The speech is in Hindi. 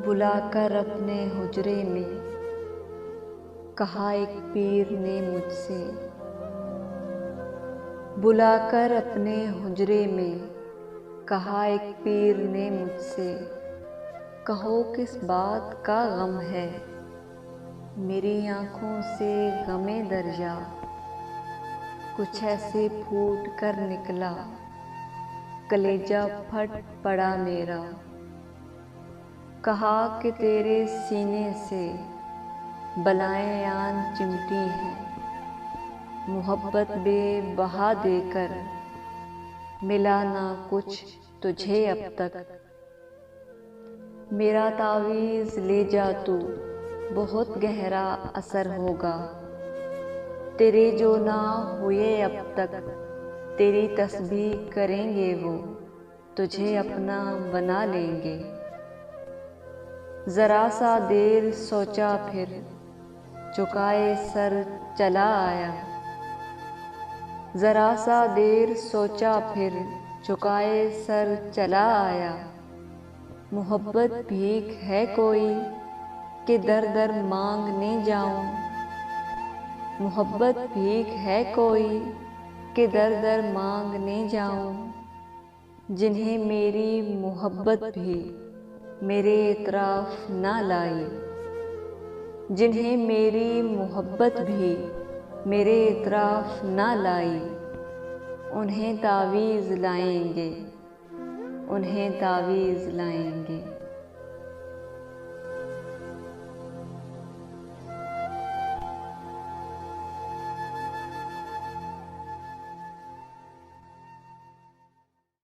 बुलाकर अपने हुजरे में कहा एक पीर ने मुझसे, बुलाकर अपने हुजरे में कहा एक पीर ने मुझसे, कहो किस बात का गम है। मेरी आँखों से गमे दर्जा कुछ ऐसे फूट कर निकला, कलेजा फट पड़ा मेरा। कहा कि तेरे सीने से बलाएं आन चिमटी हैं, मोहब्बत बेबहा देकर मिला ना कुछ तुझे अब तक। मेरा तावीज़ ले जा तू, बहुत गहरा असर होगा, तेरे जो ना हुए अब तक। तेरी तस्बीह करेंगे वो, तुझे अपना बना लेंगे। ज़रा सा देर सोचा फिर झुकाए सर चला आया। ज़रा सा देर सोचा फिर झुकाए सर चला आया। मोहब्बत भीख है कोई कि दर दर मांगने जाऊं। मोहब्बत भीख है कोई कि दर दर मांगने जाऊं। जिन्हें मेरी मोहब्बत भी मेरे इतराफ़ ना लाई, जिन्हें मेरी मोहब्बत भी मेरे इतराफ़ ना लाई, उन्हें तावीज़ लाएंगे, उन्हें तावीज़ लाएंगे।